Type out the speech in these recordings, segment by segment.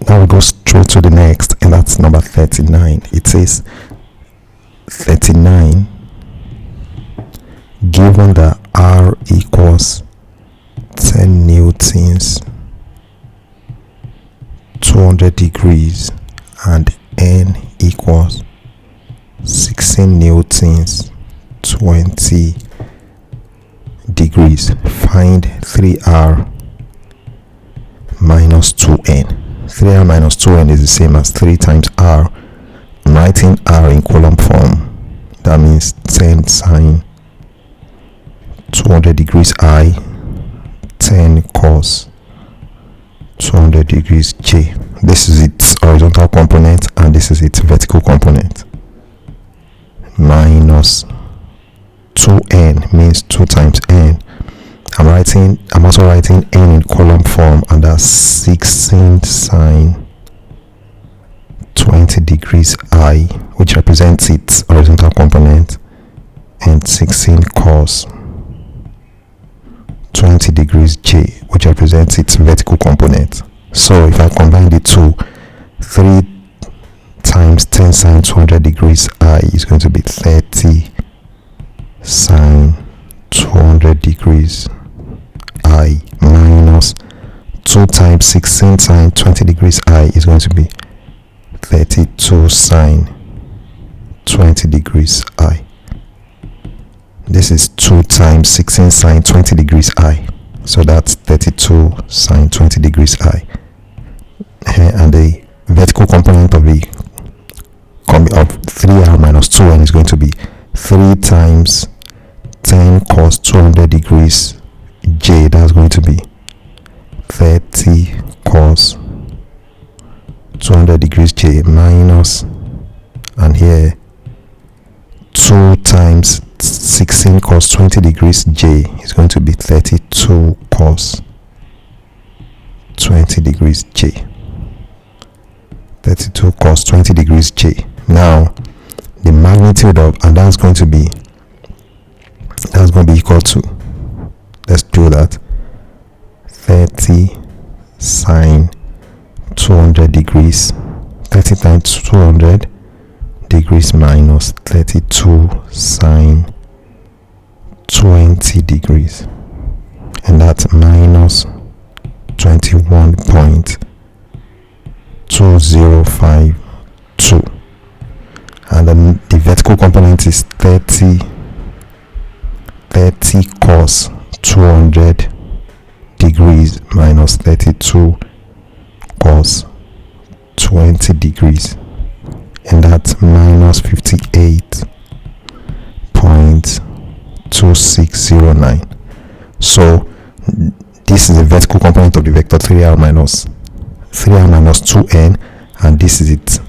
Now we go straight to the next, and that's number 39. It says 39, given that R equals 10 newtons, 200 degrees, and N equals 16 newtons, 20 degrees. Find 3R minus 2N. 3R minus 2N is the same as 3 times R. I'm writing R in column form. That means 10 sine 200 degrees I, 10 cos 200 degrees J. This is its horizontal component and this is its vertical component. Minus 2N means 2 times N. I'm also writing N in column form, and that's 16 sine 20 degrees I, which represents its horizontal component, and 16 cos 20 degrees J, which represents its vertical component. So if I combine the two, 3 times 10 sine 200 degrees I is going to be 30 sine 200 degrees I, minus 2 times 16 sine 20 degrees I is going to be 32 sine 20 degrees I. This is 2 times 16 sine 20 degrees I, so that's 32 sine 20 degrees I. And the vertical component of 3R minus 2N is going to be 3 times 10 cos 200 degrees J. That's going to be 30 cos 200 degrees J, minus, and here 2 times 16 cos 20 degrees J is going to be 32 cos 20 degrees J. 32 cos 20 degrees J. Now the magnitude of, and that's going to be equal to, let's do that, 30 sine 200 degrees, 30 times 200 degrees minus 32 sine 20 degrees, and that's minus 21.2052, and then the vertical component is 30 cos 200 degrees minus 32 cos 20 degrees, and that's minus 58.2609. So this is the vertical component of the vector 3R minus 2N, and this is it.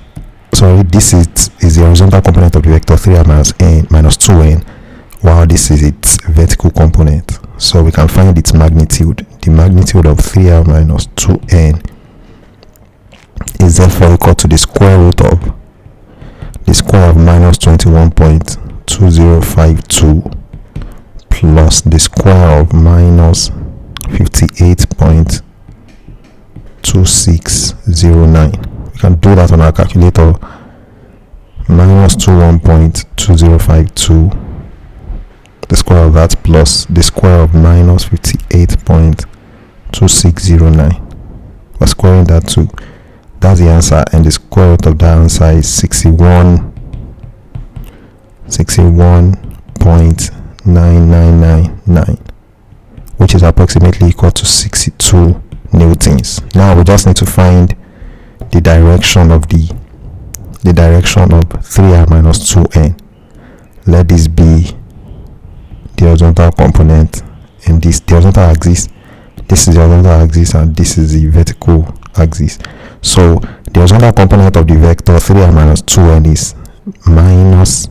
Sorry, this is the horizontal component of the vector 3R minus 2N, while this is its vertical component. So we can find its magnitude. The magnitude of 3R minus 2N is therefore equal to the square root of minus 21.2052 plus the square of minus 58.2609. We can do that on our calculator. Minus 21.2052, the square of that, plus the square of minus 58.2609. We're squaring that to, that's the answer, and the square root of that answer is 61.9999, which is approximately equal to 62 newtons. Now we just need to find the direction of 3R minus 2N. Let this be the horizontal component, and this the horizontal axis. This is the horizontal axis, and this is the vertical axis. So the horizontal component of the vector 3R minus 2N is minus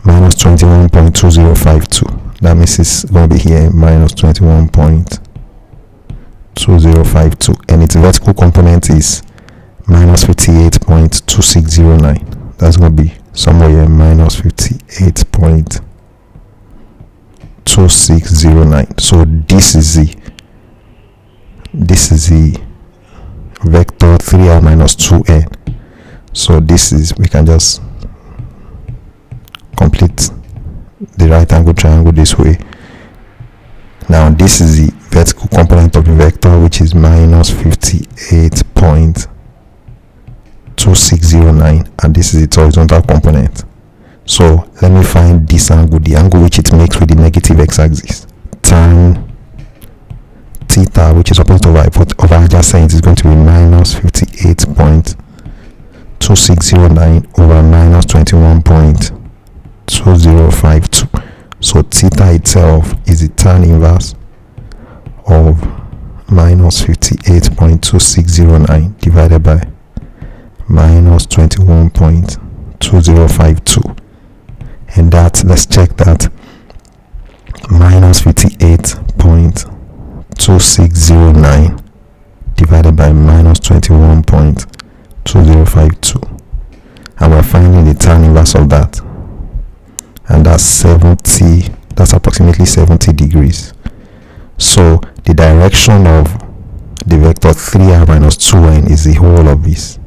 21.2052. That means it's going to be here minus 21.2052, and its vertical component is minus 58.2609. That's going to be somewhere here, minus 58.2609. So this is the vector 3 3r minus 2n. So this is, we can just complete the right angle triangle this way. Now this is the vertical component of the vector, which is minus 58.2609, and this is its horizontal component. So let me find this angle, the angle which it makes with the negative x-axis. Tan theta, which is opposite over adjacent, is going to be minus 58.2609 over minus 21.2052. So theta itself is the tan inverse of minus 58.2609 divided by minus 21.2052. And that, let's check that, minus 58.2609 divided by minus 21.2052, and we're finding the tan inverse of that, and that's 70, that's approximately 70 degrees. So the direction of the vector 3r minus 2n is the whole of this.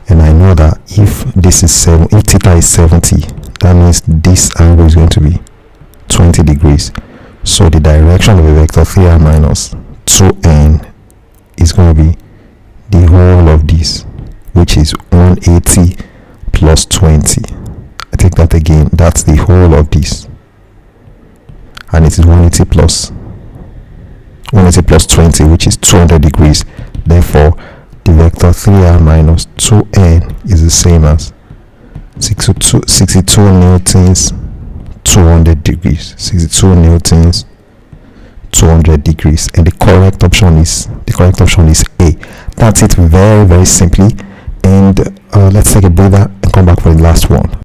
And I know that if this is if theta is 70, that means this angle is going to be 20 degrees. So the direction of a vector 3r minus 2n is going to be the whole of this, which is 180 plus 20. I take that again, that's the whole of this, and it is 180 plus 20, which is 200 degrees. Therefore the vector 3r minus 2n is the same as 62 newtons 200 degrees. 62 newtons 200 degrees, and the correct option is A. That's it, very simply. And let's take a breather and come back for the last one.